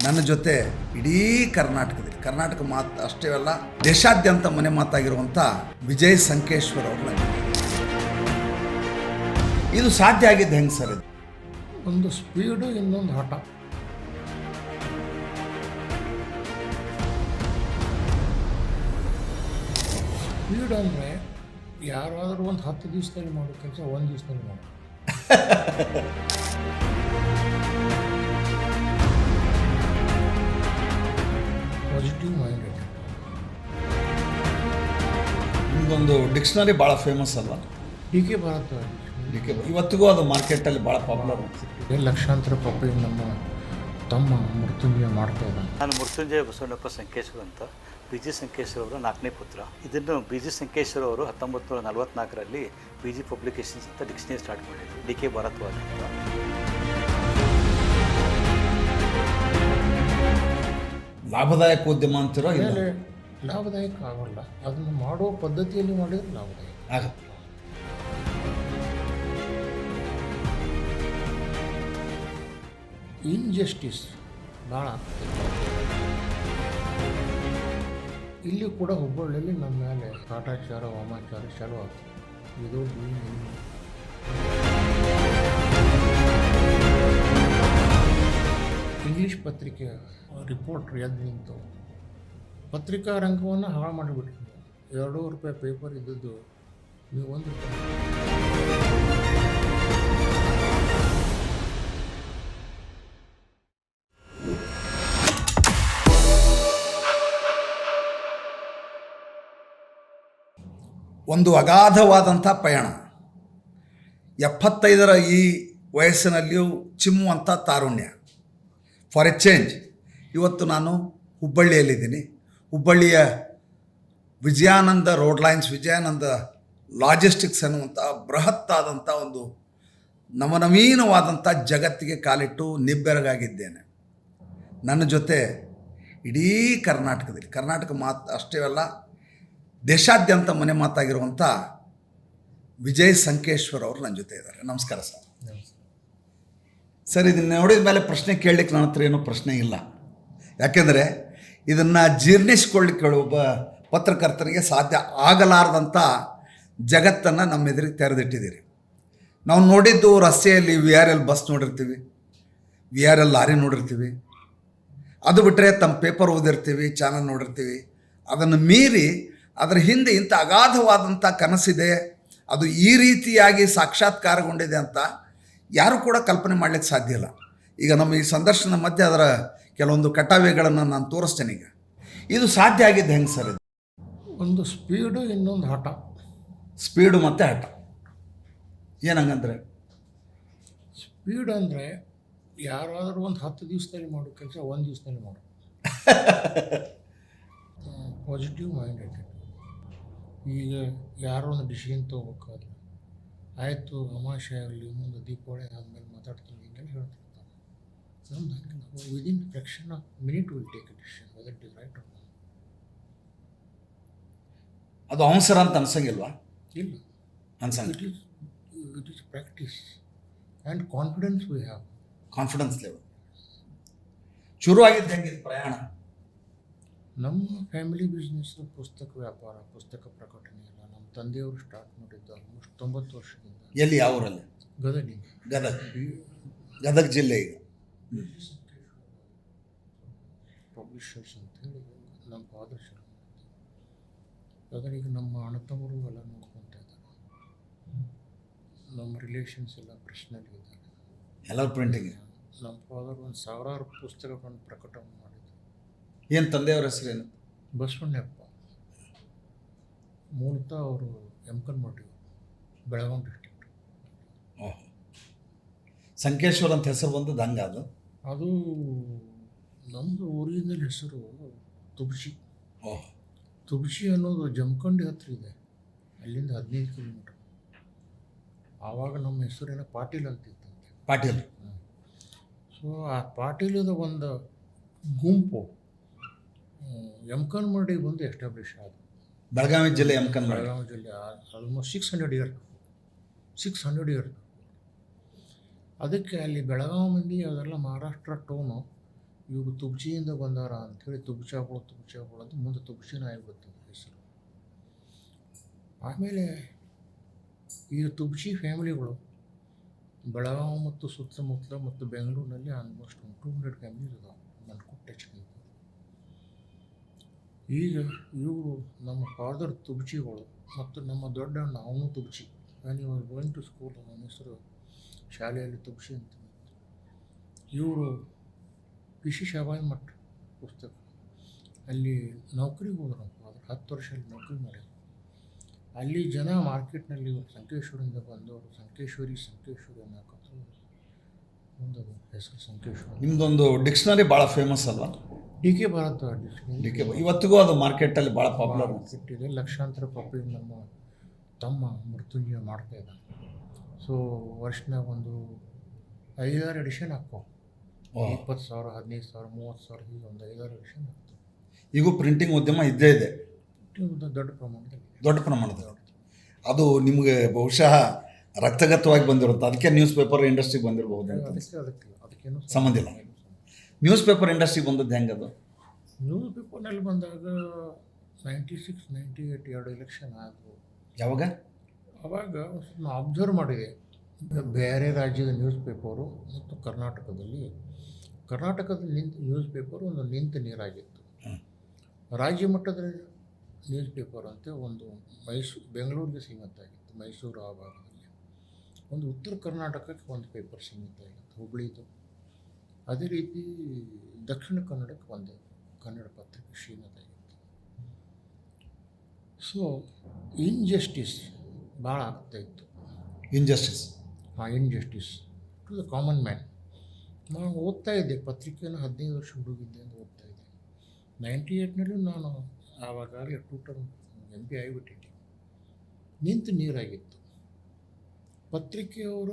ನನ್ನ ಜೊತೆ ಇಡೀ ಕರ್ನಾಟಕ ಮಾತು ಅಷ್ಟೇ ಅಲ್ಲ, ದೇಶಾದ್ಯಂತ ಮನೆ ಮಾತಾಗಿರುವಂಥ ವಿಜಯ್ ಸಂಕೇಶ್ವರ್ ಅವ್ರನ್ನ. ಇದು ಸಾಧ್ಯ ಆಗಿದ್ದು ಹೆಂಗೆ ಸರ್? ಇದು ಒಂದು ಸ್ಪೀಡು, ಇನ್ನೊಂದು ಹಠ. ಸ್ಪೀಡ್ ಅಂದರೆ ಯಾರಾದರೂ ಒಂದು 10 ದಿವಸದಲ್ಲಿ ಮಾಡೋ ಕೆಲಸ 1 ದಿವಸದಲ್ಲಿ ಮಾಡೋ. Positive minded. ನಿಮ್ಮದೊಂದು ಡಿಕ್ಷನರಿ ಭಾಳ ಫೇಮಸ್ ಅಲ್ವಾ? ಡಿ.ಕೆ. ಭಾರತ ಇವತ್ತಿಗೂ ಅದು ಮಾರ್ಕೆಟಲ್ಲಿ ಭಾಳ ಪಾಪ್ಯುಲರ್. ಲಕ್ಷಾಂತರ ರೂಪಾಯಿ ನಮ್ಮ ತಮ್ಮ ಮೃತ್ಯುಂಜಯ ಮಾಡ್ತಾ ಇದ್ದಾನೆ. ನಾನು ಮೃತ್ಯುಂಜಯ ಬಸವಣ್ಣಪ್ಪ ಸಂಕೇಶ್ವರ ಅಂತ, ಬಿ ಜಿ ಸಂಕೇಶ್ವರ ಅವರ 4ನೇ ಪುತ್ರ. ಇದನ್ನು ಬಿ ಜಿ ಸಂಕೇಶ್ವರ ಅವರು 1944ರಲ್ಲಿ ಬಿ ಜಿ ಪಬ್ಲಿಕೇಶನ್ಸ್ ಅಂತ ಡಿಕ್ಷನರಿ ಸ್ಟಾರ್ಟ್ ಮಾಡಿದ್ರು, ಡಿ.ಕೆ. ಭಾರದ್ವಾಜ್ ಅಂತ. ಲಾಭದಾಯಕ ಉದ್ಯಮ ಅಂತಿರೋ ಮೇಲೆ ಲಾಭದಾಯಕ ಆಗೋಲ್ಲ, ಅದನ್ನು ಮಾಡೋ ಪದ್ಧತಿಯಲ್ಲಿ ಮಾಡಿದ್ರೆ ಲಾಭದಾಯಕ ಆಗುತ್ತೆ. ಇನ್ಜಸ್ಟಿಸ್ ಭಾಳ ಆಗ್ತದೆ. ಇಲ್ಲಿ ಕೂಡ ಹುಬ್ಬಳ್ಳಿಯಲ್ಲಿ ನಮ್ಮ ಮೇಲೆ ಕಾಟಾಚಾರ ವಾಮಾಚಾರ ಚಾಲು ಆಗ್ತದೆ. ಇದು ಇಂಗ್ಲೀಷ್ ಪತ್ರಿಕೆ ರಿಪೋರ್ಟ್ರ್ ಎದ್ದು ನಿಂತು ಪತ್ರಿಕಾ ರಂಗವನ್ನು ಹಾಳು ಮಾಡಿಬಿಟ್ರು. ₹2 ಪೇಪರ್ ಇದ್ದದ್ದು ನೀವು ₹1. ಒಂದು ಅಗಾಧವಾದಂಥ ಪಯಣ. 75ರ ಈ ವಯಸ್ಸಿನಲ್ಲಿಯೂ ಚಿಮ್ಮುವಂಥ ತಾರುಣ್ಯ. ಫಾರ್ ಎ ಚೇಂಜ್ ಇವತ್ತು ನಾನು ಹುಬ್ಬಳ್ಳಿಯಲ್ಲಿದ್ದೀನಿ. ಹುಬ್ಬಳ್ಳಿಯ Vijayananda road lines, Vijayananda logistics ಅನ್ನುವಂಥ ಬೃಹತ್ತಾದಂಥ ಒಂದು ನವನವೀನವಾದಂಥ ಜಗತ್ತಿಗೆ ಕಾಲಿಟ್ಟು ನಿಬ್ಬೆರಗಾಗಿದ್ದೇನೆ. ನನ್ನ ಜೊತೆ ಇಡೀ ಕರ್ನಾಟಕ ಮಾತು ಅಷ್ಟೇ ಅಲ್ಲ, ದೇಶಾದ್ಯಂತ ಮನೆ ಮಾತಾಗಿರುವಂಥ ವಿಜಯ್ ಸಂಕೇಶ್ವರ್ ಅವರು ನನ್ನ ಜೊತೆ ಇದ್ದಾರೆ. ನಮಸ್ಕಾರ ಸರ್. ಸರ್, ಇದನ್ನು ನೋಡಿದ ಮೇಲೆ ಪ್ರಶ್ನೆ ಕೇಳಲಿಕ್ಕೆ ನನ್ನ ಹತ್ರ ಏನೂ ಪ್ರಶ್ನೆ ಇಲ್ಲ. ಯಾಕೆಂದರೆ ಇದನ್ನು ಜೀರ್ಣಿಸ್ಕೊಳ್ಳಿಕ್ಕೆ ಒಬ್ಬ ಪತ್ರಕರ್ತನಿಗೆ ಸಾಧ್ಯ ಆಗಲಾರದಂಥ ಜಗತ್ತನ್ನು ನಮ್ಮ ಎದುರಿಗೆ ತೆರೆದಿಟ್ಟಿದ್ದೀರಿ. ನಾವು ನೋಡಿದ್ದು ರಸ್ತೆಯಲ್ಲಿ VRL ಬಸ್ ನೋಡಿರ್ತೀವಿ, VRL ಲಾರಿ ನೋಡಿರ್ತೀವಿ, ಅದು ಬಿಟ್ಟರೆ ತಮ್ಮ ಪೇಪರ್ ಓದಿರ್ತೀವಿ, ಚಾನಲ್ ನೋಡಿರ್ತೀವಿ. ಅದನ್ನು ಮೀರಿ ಅದರ ಹಿಂದೆ ಇಂಥ ಅಗಾಧವಾದಂಥ ಕನಸಿದೆ, ಅದು ಈ ರೀತಿಯಾಗಿ ಸಾಕ್ಷಾತ್ಕಾರಗೊಂಡಿದೆ ಅಂತ ಯಾರೂ ಕೂಡ ಕಲ್ಪನೆ ಮಾಡಲಿಕ್ಕೆ ಸಾಧ್ಯ ಇಲ್ಲ. ಈಗ ನಮ್ಮ ಈ ಸಂದರ್ಶನ ಮಧ್ಯೆ ಅದರ ಕೆಲವೊಂದು ಕಟಾವೆಗಳನ್ನು ನಾನು ತೋರಿಸ್ತೇನೆ. ಈಗ ಇದು ಸಾಧ್ಯ ಆಗಿದ್ದು ಹೆಂಗೆ ಸರ್? ಇದು ಒಂದು ಸ್ಪೀಡು, ಇನ್ನೊಂದು ಹಠ. ಸ್ಪೀಡು ಮತ್ತು ಹಠ ಏನಂಗಂದ್ರೆ? ಸ್ಪೀಡ್ ಅಂದರೆ ಯಾರಾದರೂ ಒಂದು 10 ದಿವಸದಲ್ಲಿ ಮಾಡೋ ಕೆಲಸ 1 ದಿವಸದಲ್ಲಿ ಮಾಡೋ. Positive minded. ಈಗ ಯಾರೋ ಒಂದು ಡಿಸಿಷನ್ ತೊಗೋಬೇಕಾದ್ರೆ ಆಯಿತು, ಅಮಾವಾಸ್ಯೆ ಆಗಲಿ, ಮುಂದೆ ದೀಪಾವಳಿ ಆದಮೇಲೆ ಮಾತಾಡ್ತೀನಿ ಹಿಂಗೆಲ್ಲ ಹೇಳ್ತಿರ್ತಾರೆ. ನಮ್ದು ಹಂಗೆ ನಾವು within fraction of minute will take a decision whether it is right or not. ಅದು ಅವಸರ ಅಂತ ಅನ್ಸಂಗಿಲ್ವಾ? ಇಲ್ಲ, ಅನ್ಸಂಗ. It is practice and confidence we have. Confidence level. ಶುರು ಆಗಿದ್ದು ಹೆಂಗಿದೆ ಪ್ರಯಾಣ? ನಮ್ಮ ಫ್ಯಾಮಿಲಿ ಬಿಸ್ನೆಸ್ಸು ಪುಸ್ತಕ ವ್ಯಾಪಾರ, ಪುಸ್ತಕ ಪ್ರಕಟಣೆ ಎಲ್ಲ ನಮ್ಮ ತಂದೆಯವರು ಸ್ಟಾರ್ಟ್ ಮಾಡಿದ್ದು ಆಲ್ಮೋಸ್ಟ್ 90 ವರ್ಷದಿಂದ. ಎಲ್ಲಿ, ಯಾವ ಊರಲ್ಲಿ? ಗದಗಿನ. ಗದಗ ಜಿಲ್ಲೆ. ಈಗ ಪಬ್ಲಿಷರ್ಸ್ ಅಂತೇಳಿ ನಮ್ಮ ಫಾದರ್ ಶುರು ಮಾಡಿದ್ರು. ಅದರೀಗ ನಮ್ಮ ಅಣ್ಣ ತಮ್ಮರು ಎಲ್ಲ ನೋಡ್ಕೊತಾ ಇದ್ದಾರೆ. ನಮ್ಮ ರಿಲೇಷನ್ಸ್ ಎಲ್ಲ ಪ್ರಶ್ನೆಯಲ್ಲಿ ಇದ್ದಾರೆ. ಎಲ್ಲರೂ ಪ್ರಿಂಟಿಂಗ್. ನಮ್ಮ ಫಾದರ್ 1000 ಪುಸ್ತಕಗಳನ್ನು ಪ್ರಕಟಣೆ ಮಾಡಿದ್ರು. ಏನು ತಂದೆಯವ್ರ ಹೆಸರೇನು? ಬಸವಣ್ಣಪ್ಪ. ಮೂಲತಃ ಅವರು ಎಮ್ಕನ್ಮಟ್ಟಿ, ಬೆಳಗಾವಿ ಡಿಸ್ಟ್ರಿಕ್ಟ್. ಓಹ್, ಸಂಕೇಶ್ವರ್ ಅಂತ ಹೆಸರು ಬಂದದ್ದು ಹಂಗೆ? ಅದು ನಮ್ಮದು ಒರಿಜಿನಲ್ ಹೆಸರು ತುಬಶಿ. ಓಹ್, ತುಬಶಿ ಅನ್ನೋದು ಜಮಖಂಡಿ ಹತ್ರ ಇದೆ, ಅಲ್ಲಿಂದ 15 ಕಿಲೋಮೀಟರ್. ಆವಾಗ ನಮ್ಮ ಹೆಸರೇನೋ ಪಾಟೀಲ್ ಅಂತಿತ್ತಂತೆ. ಪಾಟೀಲ್. ಸೊ ಆ ಪಾಟೀಲದ ಒಂದು ಗುಂಪು ಎಮ್ಕನ್ಮಡಿಗೆ ಬಂದು ಎಸ್ಟಾಬ್ಲಿಷ್ ಆಯಿತು. ಬೆಳಗಾವಿ ಜಿಲ್ಲೆ ಎಮ್ಕನ್ಮಡಿ. ಬೆಳಗಾವಿ ಜಿಲ್ಲೆ ಆಲ್ಮೋಸ್ಟ್ 600 ಇಯರ್. ಅದಕ್ಕೆ ಅಲ್ಲಿ ಬೆಳಗಾವಿ ಮಂದಿ ಅದೆಲ್ಲ ಮಹಾರಾಷ್ಟ್ರ ಟೋನು ಇವಾಗ ತುಬ್ಚಿಯಿಂದ ಬಂದಾರ ಅಂಥೇಳಿ ತುಬ್ಚಾಗಳು ಅಂತ ಮುಂದೆ ತುಬ್ಚಿನ ಆಗಿಬಿಡ್ತದೆ ಹೆಸರು. ಆಮೇಲೆ ಈ ತುಬ್ಚಿ ಫ್ಯಾಮಿಲಿಗಳು ಬೆಳಗಾವಿ ಮತ್ತು ಸುತ್ತಮುತ್ತಲ ಮತ್ತು ಬೆಂಗಳೂರಿನಲ್ಲಿ ಆಲ್ಮೋಸ್ಟ್ 200 ಫ್ಯಾಮಿಲೀಸ್ ಇದಾವೆ ನನ್ನ ಟಚ್ಕಿಂತ. ಈಗ ಇವರು ನಮ್ಮ ಫಾದರ್ ತುಬ್ಚಿಗಳು ಮತ್ತು ನಮ್ಮ ದೊಡ್ಡ ಅಣ್ಣ ಅವನು ತುಬ್ಚಿ. ನೀವು ಗೋಯಿಂಗ್ ಟು ಸ್ಕೂಲ್, ಅವನ ಹೆಸರು ಶಾಲೆಯಲ್ಲಿ ತುಬ್ಚಿ ಅಂತ. ಇವರು ಪಿ ಸಿ ಶಾಬಾಯಿ ಮಠ ಪುಸ್ತಕ ಅಲ್ಲಿ ನೌಕರಿಗೆ ಹೋದ್ರು ನಮ್ಮ ಫಾದರ್. 10 ವರ್ಷ ಅಲ್ಲಿ ನೌಕರಿ ಮಾಡಿದ್ರು. ಅಲ್ಲಿ ಜನ ಮಾರ್ಕೆಟ್ನಲ್ಲಿ ಸಂಕೇಶ್ವರಿಂದ ಬಂದವರು ಸಂಕೇಶ್ವರಿ ಅನ್ನೋಕತ್ತು ಒಂದು ಹೆಸರು ಸಂಕೇಶ್ವರಿ. ನಿಮ್ಮದೊಂದು ಡಿಕ್ಷನರಿ ಭಾಳ ಫೇಮಸ್ ಅಲ್ವಾ? D K Bharat D K ಇವತ್ತಿಗೂ ಅದು ಮಾರ್ಕೆಟಲ್ಲಿ ಭಾಳ ಪಾಪ್ಯುಲರ್ ಇಟ್ಟಿದೆ. ಲಕ್ಷಾಂತರ ಕಾಪಿ ನಮ್ಮ ತಮ್ಮ ಮೃತ್ಯುಂಜಯ ಮಾಡ್ತಾ ಇದ್ದಾನೆ. ಸೊ ವರ್ಷನಾಗ ಒಂದು 5-6 ಎಡಿಷನ್ ಹಾಕೋ, 20,000, 15,000, 30,000 ಹೀಗೆ ಒಂದು 5-6 ಎಡಿಷನ್ ಆಗ್ತವೆ. ಈಗೂ ಪ್ರಿಂಟಿಂಗ್ ಉದ್ಯಮ ಇದ್ದೇ ಇದೆ ದೊಡ್ಡ ಪ್ರಮಾಣದಲ್ಲಿ. ದೊಡ್ಡ ಪ್ರಮಾಣದ. ಅದು ನಿಮಗೆ ಬಹುಶಃ ರಕ್ತಗತವಾಗಿ ಬಂದಿರುತ್ತೆ, ಅದಕ್ಕೆ ನ್ಯೂಸ್ ಪೇಪರ್ ಇಂಡಸ್ಟ್ರಿಗೆ ಬಂದಿರಬಹುದು ಅಂತ. ಅದಕ್ಕೇನು ಸಂಬಂಧ ಇಲ್ಲ. ನ್ಯೂಸ್ ಪೇಪರ್ ಇಂಡಸ್ಟ್ರಿಗೆ ಬಂದದ್ದು ಹೆಂಗೆ? ಅದು ನ್ಯೂಸ್ ಪೇಪರ್ನಲ್ಲಿ ಬಂದಾಗ 96, 98 2 ಎಲೆಕ್ಷನ್ ಆದವು. ಯಾವಾಗ? ಅವಾಗ ನಾನು ಅಬ್ಸರ್ವ್ ಮಾಡಿದೆ, ಬೇರೆ ರಾಜ್ಯದ ನ್ಯೂಸ್ ಪೇಪರು ಮತ್ತು ಕರ್ನಾಟಕದ ನ್ಯೂಸ್ ಪೇಪರು ಒಂದು ನಿಂತ ನೀರಾಗಿತ್ತು. ರಾಜ್ಯ ಮಟ್ಟದ ನ್ಯೂಸ್ ಪೇಪರ್ ಅಂತ ಒಂದು ಬೆಂಗಳೂರಿಗೆ ಸೀಮಿತ ಆಗಿತ್ತು, ಮೈಸೂರು ಆ ಭಾಗದಲ್ಲಿ. ಒಂದು ಉತ್ತರ ಕರ್ನಾಟಕಕ್ಕೆ ಒಂದು ಪೇಪರ್ ಸೀಮಿತ ಆಗಿತ್ತು, ಹುಬ್ಳಿದು. ಅದೇ ರೀತಿ ದಕ್ಷಿಣ ಕನ್ನಡಕ್ಕೆ ಒಂದು ಕನ್ನಡ ಪತ್ರಿಕೆ ಸೀಮಿತ ಆಗಿತ್ತು. ಸೊ ಇನ್ಜಸ್ಟಿಸ್ ಭಾಳ ಆಗ್ತಾಯಿತ್ತು. Injustice to the common man. ನಾನು ಓದ್ತಾ ಇದ್ದೆ ಪತ್ರಿಕೆಯನ್ನು, 15 ವರ್ಷ ಹುಡುಗಿದ್ದೆ ಅಂತ ಓದ್ತಾ ಇದ್ದೆ. 98ನಲ್ಲಿ ನಾನು ಆವಾಗಲೇ 2 ಟರ್ಮ್ MP ಆಗಿಬಿಟ್ಟಿದ್ದೆ. ನಿಂತು ನೀರಾಗಿತ್ತು. ಪತ್ರಿಕೆಯವರ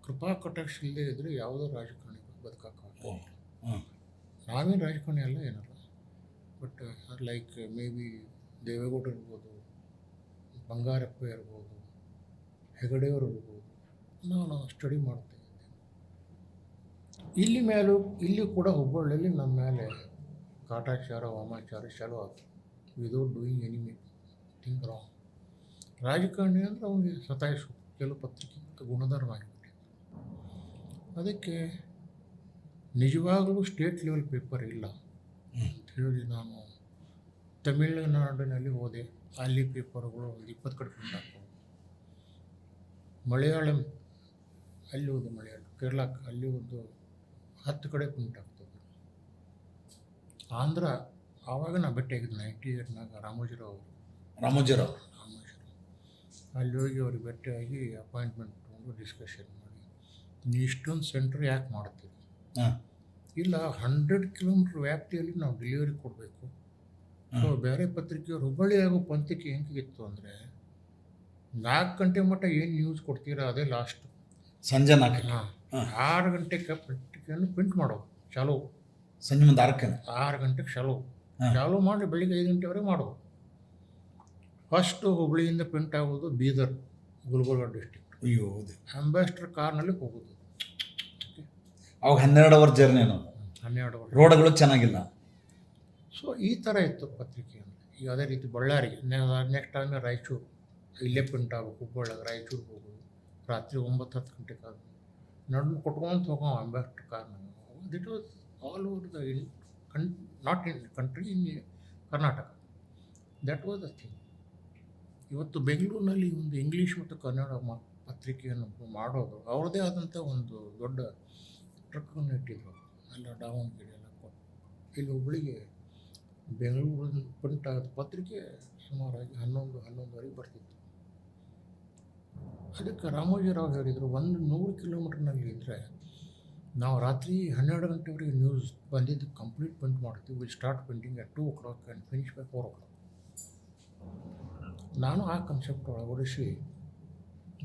ಕೃಪಾ ಕಟಾಕ್ಷ ಇಲ್ಲದೆ ಇದ್ದರೆ ಯಾವುದೋ ರಾಜಕಾರಣಿಗಳು ಬದುಕೋಕ್ಕಾಗಲ್ಲ. ನಾವೇನು ರಾಜಕಾರಣಿ ಅಲ್ಲ ಏನಲ್ಲ, ಬಟ್ ಲೈಕ್ ಮೇ ಬಿ ದೇವೇಗೌಡರು ಇರ್ಬೋದು, ಬಂಗಾರಪ್ಪ ಇರ್ಬೋದು, ಹೆಗಡೆಯವರು ಇರ್ಬೋದು. ನಾನು ಸ್ಟಡಿ ಮಾಡ್ತಾ ಇದ್ದೆ. ಇಲ್ಲಿ ಕೂಡ ಹುಬ್ಬಳ್ಳಿಯಲ್ಲಿ ನಮ್ಮ ಮೇಲೆ ಕಾಟಾಚಾರ ವಾಮಾಚಾರ ಚಾಲು ಆಯಿತು, ವಿದೌಟ್ ಡೂಯಿಂಗ್ ಎನಿಥಿಂಗ್ ರಾಂಗ್. ರಾಜಕಾರಣಿ ಅಂದರೆ ಅವನಿಗೆ ಸತಾಯಿಸು ಕೆಲವು ಪತ್ರಿಕೆ ಮತ್ತು ಗುಣಧರ್ಮ ಆಗಿಬಿಟ್ಟಿತ್ತು. ಅದಕ್ಕೆ ನಿಜವಾಗಲೂ ಸ್ಟೇಟ್ ಲೆವೆಲ್ ಪೇಪರ್ ಇಲ್ಲ ಅಂತ ಹೇಳಿ ನಾನು ತಮಿಳುನಾಡಿನಲ್ಲಿ ಹೋದೆ. ಅಲ್ಲಿ ಪೇಪರ್ಗಳು ಒಂದು 20 ಕಡೆ ಪ್ರಿಂಟ್ ಹಾಕೋದು. ಮಲಯಾಳಂ ಅಲ್ಲಿ ಒಂದು ಕೇರಳ ಅಲ್ಲಿ ಒಂದು 10 ಕಡೆ ಪ್ರಿಂಟ್ ಆಗ್ತದೆ. ಆಂಧ್ರ ಆವಾಗ ನಾನು ಭೇಟಿಯಾಗಿದ್ದು 98ನಾಗ ರಾಮೋಜಿರಾವ್ ಅಲ್ಲಿ ಹೋಗಿ ಅವ್ರಿಗೆ ಭೇಟಿಯಾಗಿ ಅಪಾಯಿಂಟ್ಮೆಂಟ್ ತೊಗೊಂಡು ಡಿಸ್ಕಷನ್ ಮಾಡಿ, ನೀವು ಇಷ್ಟೊಂದು ಸೆಂಟ್ರ್ ಯಾಕೆ ಮಾಡ್ತೀವಿ? ಇಲ್ಲ 100 ಕಿಲೋಮೀಟ್ರ್ ವ್ಯಾಪ್ತಿಯಲ್ಲಿ ನಾವು ಡೆಲಿವರಿ ಕೊಡಬೇಕು. ಸೊ ಬೇರೆ ಪತ್ರಿಕೆಯವರು ಹುಬ್ಬಳ್ಳಿ ಆಗೋ ಪಂಥಕ್ಕೆ ಹೆಂಗಿತ್ತು ಅಂದರೆ 4 ಗಂಟೆ ಮಟ್ಟ ಏನು ನ್ಯೂಸ್ ಕೊಡ್ತೀರಾ ಅದೇ ಲಾಸ್ಟ್. ಸಂಜೆ 4 6 ಗಂಟೆಗೆ ಪತ್ರಿಕೆಯನ್ನು ಪ್ರಿಂಟ್ ಮಾಡೋದು ಚಾಲು. ಸಂಜೆ ಮುಂದೆ 6 ಗಂಟೆಗೆ ಚಾಲು ಮಾಡಿ ಬೆಳಿಗ್ಗೆ 5 ಗಂಟೆವರೆಗೆ ಮಾಡೋದು. ಫಸ್ಟು ಹುಬ್ಬಳ್ಳಿಯಿಂದ ಪ್ರಿಂಟ್ ಆಗೋದು ಬೀದರ್, ಗುಲ್ಬರ್ಗ ಡಿಸ್ಟ್ರಿಕ್ಟ್. ಅಯ್ಯೋ, ಅಂಬಾಸ್ಟರ್ ಕಾರ್ನಲ್ಲಿ ಹೋಗೋದು. ಅವಾಗ 12 ಅವರ್ ಜರ್ನಿ, 12 ಅವರ್, ರೋಡ್ಗಳು ಚೆನ್ನಾಗಿಲ್ಲ. ಸೊ ಈ ಥರ ಇತ್ತು ಪತ್ರಿಕೆ. ಈಗ ಅದೇ ರೀತಿ ಬಳ್ಳಾರಿ, ನೆಕ್ಸ್ಟ್ ಆದಮೇಲೆ ರಾಯಚೂರು, ಇಲ್ಲೇ ಪ್ರಿಂಟ್ ಆಗಬೇಕು. ಹುಬ್ಬಳ್ಳಿಗೆ ರಾಯಚೂರು ಹೋಗೋದು ರಾತ್ರಿ 9-10 ಗಂಟೆಗೆ ಆಗ ನಡು ಕೊಟ್ಕೊಂಡು ಹೋಗೋ ಅಂಬಾಸ್ಟರ್ ಕಾರ್ನ. That was all over the not in country, in Karnataka. That was the thing. ಇವತ್ತು ಬೆಂಗಳೂರಿನಲ್ಲಿ ಒಂದು ಇಂಗ್ಲೀಷ್ ಮತ್ತು ಕನ್ನಡ ಪತ್ರಿಕೆಯನ್ನು ಮಾಡೋದು ಅವ್ರದ್ದೇ ಆದಂಥ ಒಂದು ದೊಡ್ಡ ಟ್ರಕ್ಕನ್ನು ಇಟ್ಟಿದ್ರು. ಎಲ್ಲ ದಾವಣಗೆರೆ ಎಲ್ಲ ಕೊಟ್ಟು ಇಲ್ಲಿ ಹುಬ್ಬಳ್ಳಿಗೆ ಬೆಂಗಳೂರು ಪ್ರಿಂಟ್ ಆದ ಪತ್ರಿಕೆ ಸುಮಾರಾಗಿ 11-11ವರೆಗೆ ಬರ್ತಿತ್ತು. ಅದಕ್ಕೆ ರಾಮೋಜಿರಾವ್ ಹೇಳಿದರು, 100 ಕಿಲೋಮೀಟ್ರ್ನಲ್ಲಿ ಇದ್ದರೆ ನಾವು ರಾತ್ರಿ 12 ಗಂಟೆವರೆಗೆ ನ್ಯೂಸ್ ಬಂದಿದ್ದು ಕಂಪ್ಲೀಟ್ ಪ್ರಿಂಟ್ ಮಾಡ್ತೀವಿ. Will start printing at 2 o'clock and finish by 4 o'clock. ನಾನು ಆ ಕಾನ್ಸೆಪ್ಟ್ ಒಳಗಡಿಸಿ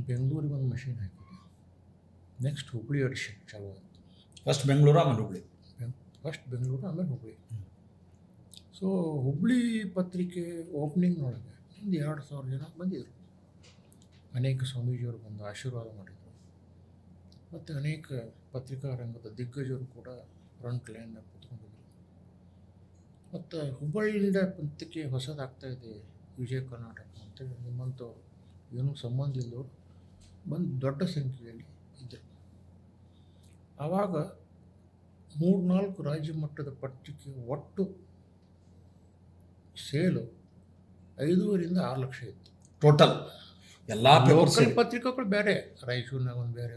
ಬೆಂಗಳೂರಿಗೆ ಒಂದು ಮಷೀನ್ ಹಾಕಿದೆ. ನೆಕ್ಸ್ಟ್ ಹುಬ್ಬಳ್ಳಿ ಎಡಿಷನ್ ಚಾಲು ಆಯಿತು. ಫಸ್ಟ್ ಬೆಂಗಳೂರು, ಆಮೇಲೆ ಹುಬ್ಬಳ್ಳಿ. ಫಸ್ಟ್ ಬೆಂಗಳೂರು, ಆಮೇಲೆ ಹುಬ್ಬಳ್ಳಿ. ಸೊ ಹುಬ್ಬಳ್ಳಿ ಪತ್ರಿಕೆ ಓಪನಿಂಗ್ನೊಳಗೆ ಒಂದು 2,000 ಜನ ಬಂದಿದ್ದರು. ಅನೇಕ ಸ್ವಾಮೀಜಿಯವರು ಬಂದು ಆಶೀರ್ವಾದ ಮಾಡಿದರು. ಮತ್ತು ಅನೇಕ ಪತ್ರಿಕಾ ರಂಗದ ದಿಗ್ಗಜರು ಕೂಡ ಫ್ರಂಟ್ ಲೈನ್ನಾಗ ಕೂತ್ಕೊಂಡಿದ್ರು. ಮತ್ತು ಹುಬ್ಬಳ್ಳಿಯಿಂದ ಪಂಥಕ್ಕೆ ಹೊಸದಾಗ್ತಾಯಿದೆ ವಿಜಯ ಕರ್ನಾಟಕ ಅಂತೇಳಿ ನಿಮ್ಮಂಥವ್ರು ಏನೂ ಸಂಬಂಧ ಇಲ್ಲದವರು ಬಂದು ದೊಡ್ಡ ಸಂಖ್ಯೆಯಲ್ಲಿ ಇದ್ದರು. ಆವಾಗ 3-4 ರಾಜ್ಯ ಮಟ್ಟದ ಪತ್ರಿಕೆ ಒಟ್ಟು ಸೇಲು 5.5 6 ಲಕ್ಷ ಇತ್ತು ಟೋಟಲ್ ಎಲ್ಲ ಪೇಪರ್ಸ್. ಲೋಕಲ್ ಪತ್ರಿಕೆಗಳು ಬೇರೆ, ರಾಯಚೂರಿನಾಗ ಒಂದು ಬೇರೆ,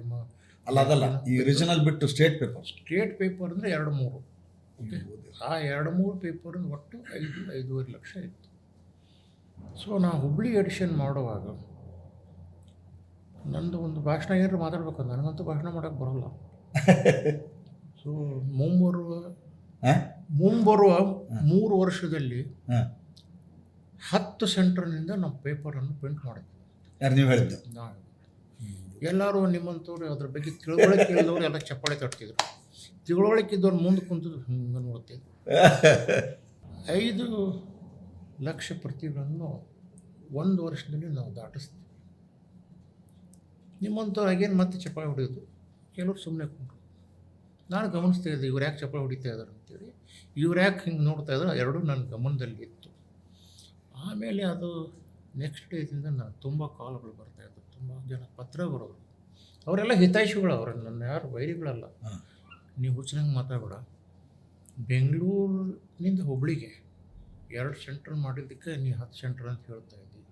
ಅದಲ್ಲ ಈ ರೀಜನಲ್ ಬಿಟ್ಟು ಸ್ಟೇಟ್ ಪೇಪರ್ಸ್. ಸ್ಟೇಟ್ ಪೇಪರ್ ಅಂದರೆ 2-3. ಓಕೆ, ಆ 2-3 ಪೇಪರ್ ಒಟ್ಟು 5-5.5 ಲಕ್ಷ ಇತ್ತು. ಸೊ ನಾವು ಹುಬ್ಳಿ ಎಡಿಷನ್ ಮಾಡುವಾಗ ನಂದು ಒಂದು ಭಾಷಣ ಏನಾರು ಮಾತಾಡ್ಬೇಕು, ನನಗಂತೂ ಭಾಷಣ ಮಾಡೋಕ್ಕೆ ಬರೋಲ್ಲ. ಸೊ ಮುಂಬರುವ 3 ವರ್ಷದಲ್ಲಿ 10 ಸೆಂಟರ್ನಿಂದ ನಮ್ಮ ಪೇಪರನ್ನು ಪ್ರಿಂಟ್ ಮಾಡಿದ್ವಿ. ಯಾರು ನೀವು ಹೇಳಿದ್ದು? ನಾವು ಎಲ್ಲರೂ ನಿಮ್ಮಂಥವ್ರು ಅದ್ರ ಬಗ್ಗೆ ತಿಳುವಳಿಕೆ ಇಲ್ಲದವ್ರು ಎಲ್ಲ ಚಪ್ಪಾಳೆ ತಟ್ತಿದ್ರು. ತಿಳುವಳಿಕೆ ಇದ್ದವ್ರು ಮುಂದೆ ಕುಂತಿದ್ರು, ಹಿಂಗೆ ನೋಡ್ತಿದ್ರು. 5 ಲಕ್ಷ ಪ್ರತಿಗಳನ್ನು 1 ವರ್ಷದಲ್ಲಿ ನಾವು ದಾಟಿಸ್ತೀವಿ. ನಿಮ್ಮಂಥವ್ರು ಆಗೇನು ಮತ್ತೆ ಚಪ್ಪಾಳೆ ಹೊಡೆಯೋದು, ಕೆಲವ್ರು ಸುಮ್ಮನೆ ಕುಂಟರು. ನಾನು ಗಮನಿಸ್ತಾ ಇದ್ದೆ, ಇವ್ರು ಯಾಕೆ ಚಪ್ಪಾಳೆ ಹೊಡಿತಾ ಇದ್ದಾರೆ ಅಂತೇಳಿ, ಇವ್ರು ಯಾಕೆ ಹಿಂಗೆ ನೋಡ್ತಾ ಇದ್ದಾರೆ, ಎರಡೂ ನನ್ನ ಗಮನದಲ್ಲಿ ಇತ್ತು. ಆಮೇಲೆ ಅದು ನೆಕ್ಸ್ಟ್ ಡೇದಿಂದ ನಾನು ತುಂಬ ಕಾಲ್ಗಳು ಬರ್ತಾಯಿದ್ದು, ತುಂಬ ಜನ ಪತ್ರ ಬರೋರು. ಅವರೆಲ್ಲ ಹಿತೈಷಿಗಳು, ಅವರು ನನ್ನ ಯಾರು ವೈರಿಗಳಲ್ಲ. ನೀವು ಹುಚ್ಚನಂಗೆ ಮಾತಾಡಬೇಡ, ಬೆಂಗಳೂರಿನಿಂದ ಹುಬ್ಳಿಗೆ 2 ಸೆಂಟ್ರ್ ಮಾಡಿದ್ದಕ್ಕೆ ನೀ 10 ಸೆಂಟ್ರ್ ಅಂತ ಹೇಳ್ತಾ ಇದ್ದಿ,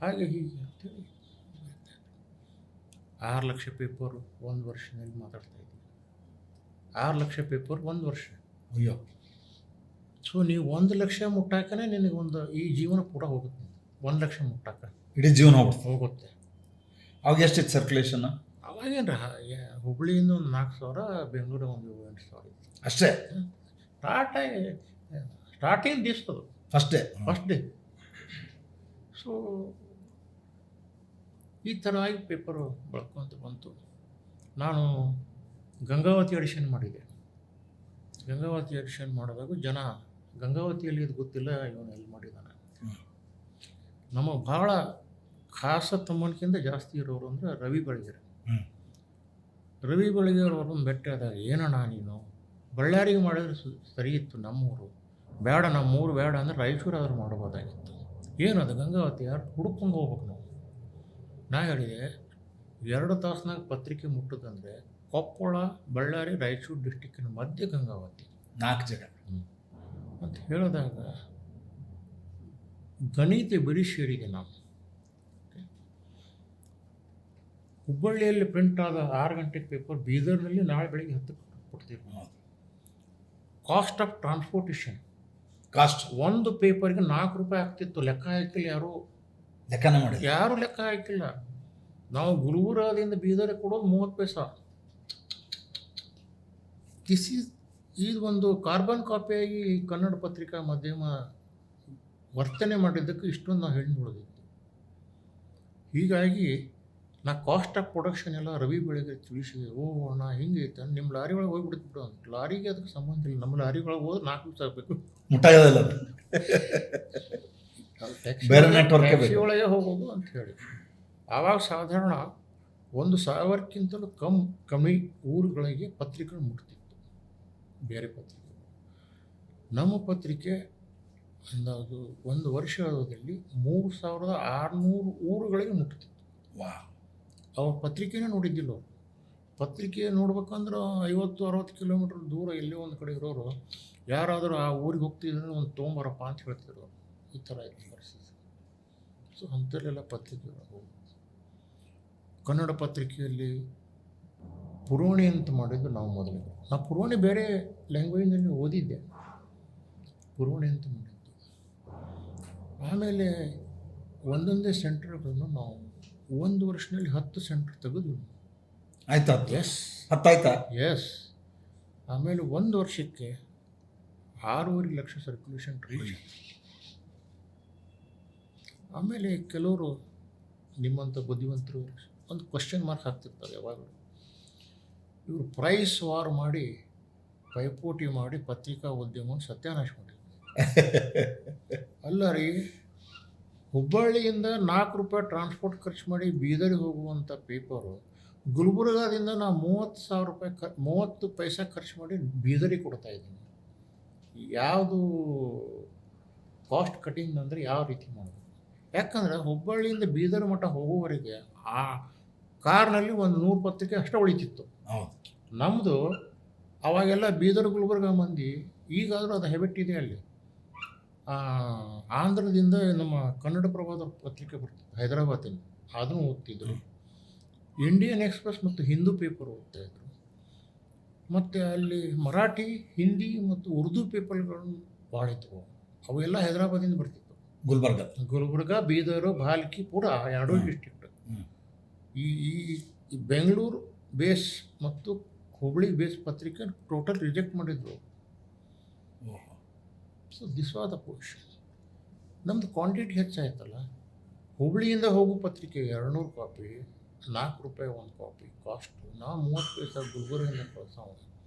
ಹಾಗೆ ಹೀಗೆ ಅಂತೇಳಿ 6 ಲಕ್ಷ ಪೇಪರು 1 ವರ್ಷದಲ್ಲಿ ಮಾತಾಡ್ತಾ ಇದ್ವಿ. 6 ಲಕ್ಷ ಪೇಪರ್ 1 ವರ್ಷ. ಅಯ್ಯೋ. ಸೊ ನೀವು 1 ಲಕ್ಷ ಮುಟ್ಟಾಕನೇ ನಿನಗೊಂದು ಈ ಜೀವನ ಪೂರ ಹೋಗುತ್ತೆ. 1 ಲಕ್ಷ ಮುಟ್ಟಾಕ ಇಡೀ ಜೀವನ ಹೋಗುತ್ತೆ. ಅವಾಗ ಎಷ್ಟಿತ್ತು ಸರ್ಕ್ಯುಲೇಷನ್? ಅವಾಗೇನು ಹುಬ್ಳಿಯಿಂದ ಒಂದು 4,000, ಬೆಂಗಳೂರಿಗೆ ಒಂದು 8,000 ಇತ್ತು ಅಷ್ಟೇ. ಸ್ಟಾರ್ಟಿಂಗ್ ದಿವಸ ಅದು ಫಸ್ಟ್ ಡೇ. ಸೊ ಈ ಥರ ಆಗಿ ಪೇಪರು ಬೆಳ್ಕೊಂತ ಬಂತು. ನಾನು ಗಂಗಾವತಿ ಎಡಿಷನ್ ಮಾಡಿದೆ. ಗಂಗಾವತಿ ಎಡಿಷನ್ ಮಾಡಿದಾಗ ಜನ ಗಂಗಾವತಿಯಲ್ಲಿ ಇದು ಗೊತ್ತಿಲ್ಲ, ಇವನು ಎಲ್ಲಿ ಮಾಡಿದ್ದಾನೆ. ನಮ್ಮ ಭಾಳ ಖಾಸ ತಮ್ಮನಕ್ಕಿಂತ ಜಾಸ್ತಿ ಇರೋರು ಅಂದರೆ ರವಿ ಬೆಳಗೆರೆ. ರವಿ ಬೆಳಗೆರೆ ಅವ್ರನ್ನ ಭೇಟಿ ಆದಾಗ, ಏನಣ್ಣ ನೀನು ಬಳ್ಳಾರಿಗೆ ಮಾಡಿದ್ರೆ ಸರಿ ಇತ್ತು, ನಮ್ಮೂರು ಬೇಡ, ನಮ್ಮೂರು ಬೇಡ ಅಂದರೆ ರಾಯಚೂರಾದ್ರೂ ಮಾಡ್ಬೋದಾಗಿತ್ತು. ಏನದು ಗಂಗಾವತಿ ಯಾರು ಹುಡ್ಕೊಂಡು ಹೋಗ್ಬೇಕು ನಾವು. ನಾ ಹೇಳಿದೆ 2 ತಾಸಿನಾಗ ಪತ್ರಿಕೆ ಮುಟ್ಟೋದಂದರೆ ಕೊಪ್ಪಳ, ಬಳ್ಳಾರಿ, ರಾಯಚೂರು ಡಿಸ್ಟಿಕ್ಕಿನ ಮಧ್ಯೆ ಗಂಗಾವತಿ 4 ಜಾಗ ಅಂತ ಹೇಳಿದಾಗ ಗಣಿತ ಬಿಡಿಸಿಡಿದೆ ನಾವು. ಹುಬ್ಬಳ್ಳಿಯಲ್ಲಿ ಪ್ರಿಂಟ್ ಆದ 6 ಗಂಟೆಗೆ ಪೇಪರ್ ಬೀದರ್ನಲ್ಲಿ ನಾಳೆ ಬೆಳಿಗ್ಗೆ 10ಕ್ಕೆ ಕೊಡ್ತೀವಿ. ಕಾಸ್ಟ್ ಆಫ್ ಟ್ರಾನ್ಸ್ಪೋರ್ಟೇಷನ್ ಕಾಸ್ಟ್ ಒಂದು ಪೇಪರ್ಗೆ 4 ರೂಪಾಯಿ ಆಗ್ತಿತ್ತು. ಲೆಕ್ಕ ಹಾಕಿಲ್ಲ, ಲೆಕ್ಕನೇ ಮಾಡಿ ಯಾರೂ ಲೆಕ್ಕ ಹಾಕಿಲ್ಲ. ನಾವು ಗುಲ್ಬರ್ಗಾದಿಂದ ಬೀದರ್ಗೆ ಕೊಡೋದು 30 ಪೈಸಾ. ಇದು ಒಂದು ಕಾರ್ಬನ್ ಕಾಪಿಯಾಗಿ ಕನ್ನಡ ಪತ್ರಿಕಾ ಮಾಧ್ಯಮ ವರ್ತನೆ ಮಾಡಿದ್ದಕ್ಕೆ ಇಷ್ಟೊಂದು ನಾವು ಹೇಳಿ ನೋಡೋದಿತ್ತು. ಹೀಗಾಗಿ ನಾ ಕಾಸ್ಟ್ ಆಫ್ ಪ್ರೊಡಕ್ಷನ್ ಎಲ್ಲ ರವಿ ಬೆಳಗ್ಗೆ ತಿಳಿಸಿ, ಓ ಅಣ್ಣ ಹಿಂಗೆ ಐತೆ, ನಿಮ್ಮ ಲಾರಿ ಒಳಗೆ ಹೋಗಿಬಿಡ್ತಿಬಿಡು ಅಂತ. ಲಾರಿಗೆ ಅದಕ್ಕೆ ಸಂಬಂಧ ಇಲ್ಲ, ನಮ್ಮ ಲಾರಿ ಒಳಗೆ ಹೋದ್ರೆ 4 ದಿವಸ ಆಗಬೇಕು, ಮುಟ್ಟಾಗೋದಿಲ್ಲ, ಬೇರೆ ನೆಟ್ವರ್ಕ್ ಟ್ಯಾಕ್ಸಿ ಒಳಗೆ ಹೋಗೋದು ಅಂತ ಹೇಳಿ. ಆವಾಗ ಸಾಧಾರಣ 1,000ಕ್ಕಿಂತಲೂ ಕಮ್ಮಿ ಊರುಗಳಿಗೆ ಪತ್ರಿಕೆಗಳು ಮುಟ್ತಿತ್ತು, ಬೇರೆ ಪತ್ರಿಕೆ. ನಮ್ಮ ಪತ್ರಿಕೆ ಅಂದಾಜು 1 ವರ್ಷದಲ್ಲಿ 3,600 ಊರುಗಳಿಗೆ ಮುಟ್ತಿತ್ತು. ವಾ, ಅವ್ರ ಪತ್ರಿಕೆನೇ ನೋಡಿದ್ದಿಲ್ಲ. ಅವರು ಪತ್ರಿಕೆ ನೋಡ್ಬೇಕಂದ್ರೆ 50-60 ಕಿಲೋಮೀಟ್ರ್ ದೂರ ಎಲ್ಲೇ ಒಂದು ಕಡೆ ಇರೋರು ಯಾರಾದರೂ ಆ ಊರಿಗೆ ಹೋಗ್ತಿದ್ರೆ ಒಂದು ತೊಗೊಂಬರಪ್ಪ ಅಂತ ಹೇಳ್ತಿದ್ರು. ಈ ಥರ ಇತ್ತು ಪರಿಸ್ಥಿತಿ. ಸೊ ಅಂಥಲ್ಲೆಲ್ಲ ಪತ್ರಿಕೆಗಳು. ಕನ್ನಡ ಪತ್ರಿಕೆಯಲ್ಲಿ ಪುರವಣಿ ಅಂತ ಮಾಡಿದ್ದು ನಾವು ಮೊದಲಿಗೆ. ನಾವು ಪುರವಣಿ ಬೇರೆ ಲ್ಯಾಂಗ್ವೇಜ್ನಲ್ಲಿ ಓದಿದ್ದೆ, ಪುರವಣಿ ಅಂತ ಮಾಡಿದ್ದು. ಆಮೇಲೆ ಒಂದೊಂದೇ ಸೆಂಟರ್ಗಳನ್ನು ನಾವು 1 ವರ್ಷದಲ್ಲಿ 10 ಸೆಂಟರ್ ತೆಗೆದು. ಆಯ್ತಾ? ಎಸ್, 10 ಆಯ್ತಾ? ಎಸ್. ಆಮೇಲೆ 1 ವರ್ಷಕ್ಕೆ 6.5 ಲಕ್ಷ ಸರ್ಕ್ಯುಲೇಷನ್ ರೀಚ್. ಆಮೇಲೆ ಕೆಲವರು ನಿಮ್ಮಂಥ ಬುದ್ಧಿವಂತರು ಒಂದು ಕ್ವಶನ್ ಮಾರ್ಕ್ ಹಾಕ್ತಿರ್ತಾರೆ ಯಾವಾಗಲೂ. ಇವರು ಪ್ರೈಸ್ ವಾರ್ ಮಾಡಿ, ಪೈಪೋಟಿ ಮಾಡಿ ಪತ್ರಿಕಾ ಉದ್ಯಮವನ್ನು ಸತ್ಯಾನಾಶ ಮಾಡಿದ್ರು. ಅಲ್ಲ ರೀ, ಹುಬ್ಬಳ್ಳಿಯಿಂದ 4 ರೂಪಾಯಿ ಟ್ರಾನ್ಸ್ಪೋರ್ಟ್ ಖರ್ಚು ಮಾಡಿ ಬೀದರಿಗೆ ಹೋಗುವಂಥ ಪೇಪರು ಗುಲ್ಬರ್ಗಾದಿಂದ ನಾನು 30,000 ರೂಪಾಯಿ 30 ಪೈಸೆ ಖರ್ಚು ಮಾಡಿ ಬೀದರಿಗೆ ಕೊಡ್ತಾ ಇದ್ದೀನಿ. ಯಾವುದು ಕಾಸ್ಟ್ ಕಟಿಂಗ್ ಅಂದರೆ ಯಾವ ರೀತಿ ಮಾಡೋದು? ಯಾಕಂದರೆ ಹುಬ್ಬಳ್ಳಿಯಿಂದ ಬೀದರ್ ಮಠ ಹೋಗುವವರೆಗೆ ಆ ಕಾರ್ನಲ್ಲಿ ಒಂದು 100 ಪತ್ರಿಕೆ ಅಷ್ಟೇ ಉಳಿತಿತ್ತು. ಹೌದು. ನಮ್ಮದು ಅವಾಗೆಲ್ಲ ಬೀದರ್ ಗುಲ್ಬರ್ಗ ಮಂದಿ, ಈಗಾದರೂ ಅದು ಹೆಬಿಟ್ ಇದೆ ಅಲ್ಲಿ. ಆಂಧ್ರದಿಂದ ನಮ್ಮ ಕನ್ನಡಪ್ರಭದ ಪತ್ರಿಕೆ ಬರ್ತಿತ್ತು ಹೈದರಾಬಾದಿಂದ, ಅದನ್ನು ಓದ್ತಿದ್ರು. ಇಂಡಿಯನ್ ಎಕ್ಸ್‌ಪ್ರೆಸ್ ಮತ್ತು ಹಿಂದೂ ಪೇಪರ್ ಓದ್ತಾಯಿದ್ರು. ಮತ್ತು ಅಲ್ಲಿ ಮರಾಠಿ, ಹಿಂದಿ ಮತ್ತು ಉರ್ದು ಪೇಪರ್ಗಳು ಭಾಳ ಇದ್ದವು. ಅವೆಲ್ಲ ಹೈದರಾಬಾದಿಂದ ಬರ್ತಿತ್ತು. ಗುಲ್ಬರ್ಗ, ಬೀದರು, ಭಾಲ್ಕಿ ಪೂರ ಎರಡೂ ಡಿಸ್ಟ್ರಿಕ್ಟ್. ಈ ಈ ಬೆಂಗಳೂರು ಬೇಸ್ ಮತ್ತು ಹುಬ್ಳಿ ಬೇಸ್ ಪತ್ರಿಕೆ ಟೋಟಲ್ ರಿಜೆಕ್ಟ್ ಮಾಡಿದ್ರು. So this was the position. ನಮ್ಮದು ಕ್ವಾಂಟಿಟಿ ಹೆಚ್ಚಾಯ್ತಲ್ಲ. ಹುಬ್ಳಿಯಿಂದ ಹೋಗೋ ಪತ್ರಿಕೆ 200 ಕಾಪಿ, 4 ರೂಪಾಯಿ ಒಂದು ಕಾಪಿ ಕಾಸ್ಟು. ನಾವು 30 ಪೈಸೆ ಗುಲ್ಬರ್ಗಿಂದ ಕಳ್ಸೋಣ.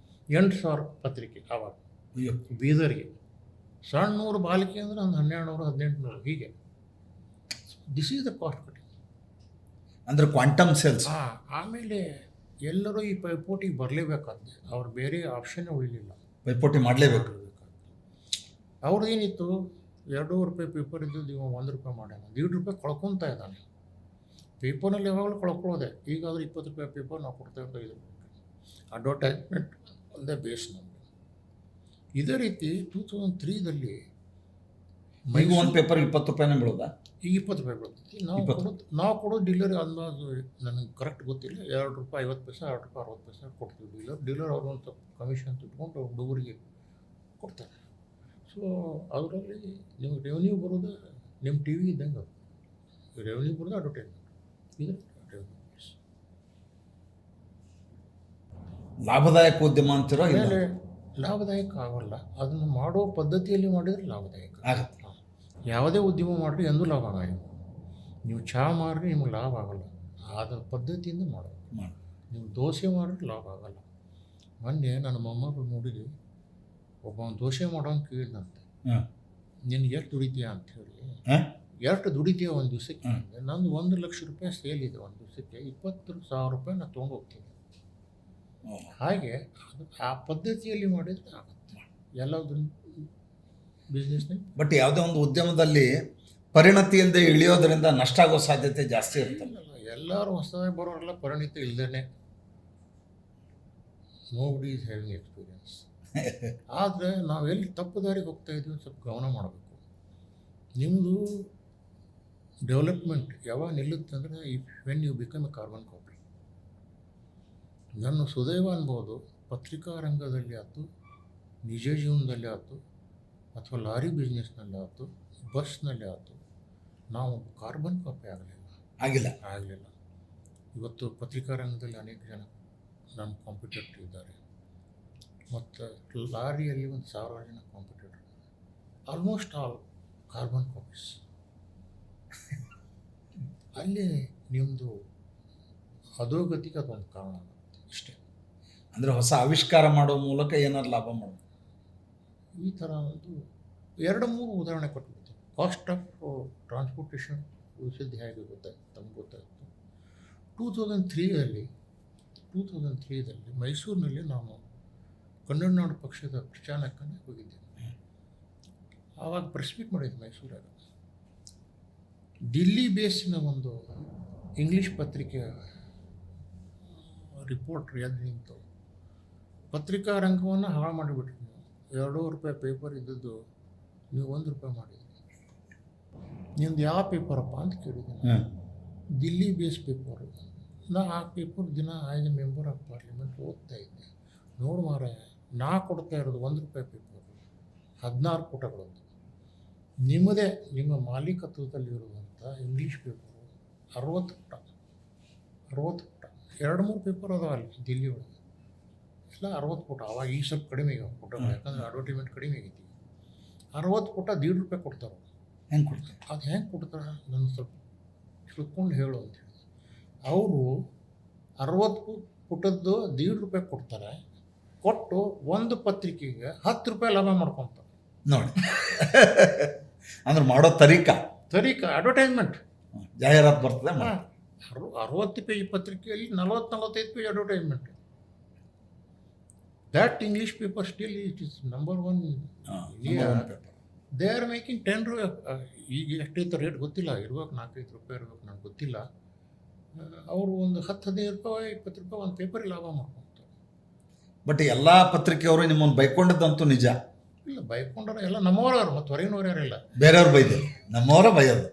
8,000 ಪತ್ರಿಕೆ ಆವಾಗ ಬೀದರ್ಗೆ. ಸಣ್ಣೂರು ಬಾಲಿಕೆ ಅಂದರೆ ಒಂದು 1,200, 1,800 ಹೀಗೆ. This is the cost cutting. ಅಂದರೆ ಕ್ವಾಂಟಮ್ ಸೇಲ್ಸ್. ಆಮೇಲೆ ಎಲ್ಲರೂ ಈ ಪೈಪೋಟಿಗೆ ಬರಲೇಬೇಕಾದ್ರೆ ಅವ್ರು ಬೇರೆ ಆಪ್ಷನ್ನೇ ಉಳಿಲಿಲ್ಲ. ಪೈಪೋಟಿ ಮಾಡಲೇಬೇಕು. ಅವ್ರದ್ದು ಏನಿತ್ತು, 2 ರೂಪಾಯಿ ಪೇಪರ್ ಇದ್ದದ್ದು ಇವಾಗ 1 ರೂಪಾಯಿ ಮಾಡ್ಯಾನ. 1.5 ರೂಪಾಯಿ ಕಳ್ಕೊತಾ ಇದ್ದಾನೆ. ಪೇಪರ್ನಲ್ಲಿ ಯಾವಾಗಲೂ ಕಳ್ಕೊಳ್ಳೋದೆ. ಈಗಾದರೂ 20 ರೂಪಾಯಿ ಪೇಪರ್ ನಾವು ಕೊಡ್ತಾ ಇರ್ತೀವಿ. 5 ರೂಪಾಯಿ ಅಡ್ವರ್ಟೈಸ್ಮೆಂಟ್ ಒಂದೇ ಬೇಸ್ ನಮಗೆ. ಇದೇ ರೀತಿ 2003ದಲ್ಲಿ ಈಗ ಒಂದು ಪೇಪರ್ 20 ರೂಪಾಯಿನೇ ಬೀಳೋದಾ? ಈಗ 20 ರೂಪಾಯಿ ಬೀಳ್ತೈತಿ. ನಾವು ಕೊಡೋದು ಡೀಲರ್ ಅಂದಾಜು ನನಗೆ ಕರೆಕ್ಟ್ ಗೊತ್ತಿಲ್ಲ. 2 ರೂಪಾಯಿ 50 ಪೈಸೆ, 2 ರೂಪಾಯಿ 60 ಪೈಸೆ ಕೊಡ್ತೀವಿ ಡೀಲರ್ ಅವ್ರು ಒಂದು ಸ್ವಲ್ಪ ಕಮಿಷನ್ ತಿಟ್ಕೊಂಡು ಹುಡುಗರಿಗೆ ಕೊಡ್ತಾರೆ. ಸೊ ಅದರಲ್ಲಿ ನಿಮ್ಗೆ ರೆವೆನ್ಯೂ ಬರೋದು ನಿಮ್ಮ ಟಿ ವಿ ಇದ್ದಂಗೆ. ಅದು ರೆವೆನ್ಯೂ ಬರೋದು ಅಡ್ವರ್ಟೈಸ್ಮೆಂಟ್. ಇದು ರೆವೆನ್ಯೂ. ಲಾಭದಾಯಕ ಉದ್ಯಮ ಅಂತಿರೋ ಆಮೇಲೆ ಲಾಭದಾಯಕ ಆಗೋಲ್ಲ. ಅದನ್ನು ಮಾಡೋ ಪದ್ಧತಿಯಲ್ಲಿ ಮಾಡಿದರೆ ಲಾಭದಾಯಕ ಆಗುತ್ತೆ. ಯಾವುದೇ ಉದ್ಯಮ ಮಾಡಿರಿ ಎಂದೂ ಲಾಭ ಆಗಲ್ಲ. ನೀವು ಚಹಾ ಮಾರಿರಿ ನಿಮಗೆ ಲಾಭ ಆಗೋಲ್ಲ. ಅದರ ಪದ್ಧತಿಯಿಂದ ಮಾಡೋದು. ನೀವು ದೋಸೆ ಮಾಡಿದ್ರೆ ಲಾಭ ಆಗೋಲ್ಲ. ಮೊನ್ನೆ ನನ್ನ ಮೊಮ್ಮಗಳು ನೋಡಿದ್ವಿ, ಒಬ್ಬ ದೋಸೆ ಮಾಡೋಂಗೆ ಕೇಳಿದಂತೆ, ನಿನ್ಗೆ ಎಷ್ಟು ದುಡಿತೀಯ ಅಂಥೇಳಿ. ಎಷ್ಟು ದುಡಿತೀಯ ಒಂದು ದಿವಸಕ್ಕೆ? ನಂದು 1 ಲಕ್ಷ ರೂಪಾಯಿ ಸೇಲ್ ಇದೆ ಒಂದು ದಿವಸಕ್ಕೆ. 20,000 ರೂಪಾಯಿ ನಾನು ತೊಗೊಂಡು ಹೋಗ್ತೀನಿ. ಹಾಗೆ ಅದು ಆ ಪದ್ಧತಿಯಲ್ಲಿ ಮಾಡಿದರೆ ಆಗುತ್ತೆ ಎಲ್ಲದೂ ಬಿಸ್ನೆಸ್ನಲ್ಲಿ. ಬಟ್ ಯಾವುದೇ ಒಂದು ಉದ್ಯಮದಲ್ಲಿ ಪರಿಣತಿ ಇಲ್ಲದೆ ಇಳಿಯೋದ್ರಿಂದ ನಷ್ಟ ಆಗೋ ಸಾಧ್ಯತೆ ಜಾಸ್ತಿ ಇರ್ತಲ್ಲ. ಎಲ್ಲರೂ ಹೊಸದಾಗಿ ಬರೋರೆಲ್ಲ ಪರಿಣಿತಿ ಇಲ್ಲದೇ, ನೋಬಡಿ ಈಸ್ ಹ್ಯಾವಿಂಗ್ ಎಕ್ಸ್ಪೀರಿಯನ್ಸ್. ಆದರೆ ನಾವೆಲ್ಲಿ ತಪ್ಪು ದಾರಿಗೆ ಹೋಗ್ತಾ ಇದ್ದೀವಿ ಸ್ವಲ್ಪ ಗಮನ ಮಾಡಬೇಕು. ನಿಮ್ಮದು ಡೆವಲಪ್ಮೆಂಟ್ ಯಾವಾಗ ನಿಲ್ಲುತ್ತೆ ಅಂದರೆ when you become a carbon copy. ನನ್ನ ಸುದೈವ ಅನ್ಬೋದು, ಪತ್ರಿಕಾ ರಂಗದಲ್ಲಿ ಆಯ್ತು, ನಿಜ ಜೀವನದಲ್ಲಿ ಆಯ್ತು, ಅಥವಾ ಲಾರಿ ಬಿಸ್ನೆಸ್ನಲ್ಲಿ ಆಯ್ತು, ಬಸ್ನಲ್ಲಿ ಆಯ್ತು, ನಾವು ಕಾರ್ಬನ್ ಕಾಪಿ ಆಗಲಿಲ್ಲ. ಇವತ್ತು ಪತ್ರಿಕಾ ರಂಗದಲ್ಲಿ ಅನೇಕ ಜನ ನಮ್ಮ ಕಾಂಪಿಟೇಟರ್ ಇದ್ದಾರೆ. ಮತ್ತು ಲಾರಿಯಲ್ಲಿ 1,000 ಜನ competitor. Almost all carbon copies. ಅಲ್ಲಿ ನಿಮ್ಮದು ಅಧೋಗತಿಗೆ ಅದೊಂದು ಕಾರಣ ಆಗುತ್ತೆ ಇಷ್ಟೇ. ಅಂದರೆ ಹೊಸ ಆವಿಷ್ಕಾರ ಮಾಡೋ ಮೂಲಕ ಏನಾದ್ರು ಲಾಭ ಮಾಡೋದು. ಈ ಥರ ಒಂದು 2-3 ಉದಾಹರಣೆ ಕೊಟ್ಬಿಡ್ತೀನಿ. ಕಾಸ್ಟ್ ಆಫ್ ಟ್ರಾನ್ಸ್ಪೋರ್ಟೇಷನ್ ಉಳಿಸಿದ್ದು ಹೇಗೆ ಗೊತ್ತಾಯ್ತು ತಮ್ಗೆ ಗೊತ್ತಾಯಿತು. 2003ರಲ್ಲಿ ಮೈಸೂರಿನಲ್ಲಿ ನಾನು ಕನ್ನಡ ನಾಡು ಪಕ್ಷದ ಪ್ರಚಾರಕನೇ ಹೋಗಿದ್ದೆ. ಆವಾಗ ಪ್ರೆಸ್ ಮೀಟ್ ಮಾಡಿದ್ದೆ ಮೈಸೂರಾಗ. ದಿಲ್ಲಿ ಬೇಸಿನ ಒಂದು ಇಂಗ್ಲೀಷ್ ಪತ್ರಿಕೆಯ ರಿಪೋರ್ಟ್ರ್ ಎದ್ದು ನಿಂತು ಪತ್ರಿಕಾ ರಂಗವನ್ನು ಹಾಳು ಮಾಡಿಬಿಟ್ರಿ. ನೀವು 2 ರೂಪಾಯಿ ಪೇಪರ್ ಇದ್ದದ್ದು ನೀವು 1 ರೂಪಾಯಿ ಮಾಡಿದ್ರಿ. ನಿಮ್ದು ಯಾವ ಪೇಪರಪ್ಪ ಅಂತ ಕೇಳಿದ್ದೀನಿ. Delhi base paper. ಆ ಪೇಪರ್ ದಿನ as A member of parliament ಓದ್ತಾ ಇದ್ದೆ. ನೋಡು ಮಾರಾಯ, ನಾ ಕೊಡ್ತಾ ಇರೋದು 1 ರೂಪಾಯಿ ಪೇಪರು, 16 ಪುಟಗಳದ್ದು. ನಿಮ್ಮದೇ ನಿಮ್ಮ ಮಾಲೀಕತ್ವದಲ್ಲಿರುವಂಥ ಇಂಗ್ಲೀಷ್ ಪೇಪರು 60 ಪುಟ. 2-3 ಪೇಪರ್ ಅದಾವ ಅಲ್ಲಿ ದಿಲ್ಲಿ ಒಳಗೆ, ಎಲ್ಲ 60 ಪುಟ. ಅವಾಗ ಈಗ ಸ್ವಲ್ಪ ಕಡಿಮೆ ಆಗ್ಯಾವ ಪುಟಗಳು, ಯಾಕಂದ್ರೆ ಅಡ್ವರ್ಟೈಸ್ಮೆಂಟ್ ಕಡಿಮೆ ಆಗೈತಿ. 60 ಪುಟ 1.5 ರೂಪಾಯಿ ಕೊಡ್ತಾರೆ. ಹೆಂಗೆ ಕೊಡ್ತಾರೆ? ಅದು ಹೆಂಗೆ ಕೊಡ್ತಾರೆ ನನ್ನ ಸ್ವಲ್ಪ ತಿಳ್ಕೊಂಡು ಹೇಳು ಅಂತೇಳಿ. ಅವರು 60 ಪುಟದ್ದು 1.5 ರೂಪಾಯಿ ಕೊಡ್ತಾರೆ. ಕೊಟ್ಟು ಒಂದು ಪತ್ರಿಕೆಗೆ 10 ರೂಪಾಯಿ ಲಾಭ ಮಾಡ್ಕೊತಾರೆ ನೋಡಿ. ಅಂದ್ರೆ ಮಾಡೋ ತರೀಕ ಅಡ್ವರ್ಟೈಸ್ಮೆಂಟ್ ಜಾಹೀರಾತು ಬರ್ತದೆ. 60 ಪೇಜ್ ಪತ್ರಿಕೆಯಲ್ಲಿ 40-45 page advertisement. That English paper still it is number 1 paper. They are making 10 ರೂಪಾಯಿ. ಈಗ ಎಷ್ಟೈತೆ ರೇಟ್ ಗೊತ್ತಿಲ್ಲ, ಇರ್ಬೇಕು 4-5 ರೂಪಾಯಿ ಇರ್ಬೇಕು, ನನಗೆ ಗೊತ್ತಿಲ್ಲ. ಅವರು ಒಂದು 10-15 ರೂಪಾಯಿ 20 ರೂಪಾಯಿ ಒಂದು ಪೇಪರಿಗೆ ಲಾಭ ಮಾಡ್ಕೊತಾರೆ. ಬಟ್ ಎಲ್ಲ ಪತ್ರಿಕೆಯವರು ನಿಮ್ಮನ್ನು ಬೈಕೊಂಡಿದ್ದಂತೂ ನಿಜ. ಇಲ್ಲ, ಬೈಕೊಂಡ್ರೆ ಎಲ್ಲ ನಮ್ಮವ್ರು, ಮತ್ತು ಹೊರಗಿನವ್ರು ಯಾರಿಲ್ಲ. ಬೇರೆಯವ್ರು ಬೈದೆ, ನಮ್ಮವರ ಬೈಯೋದು.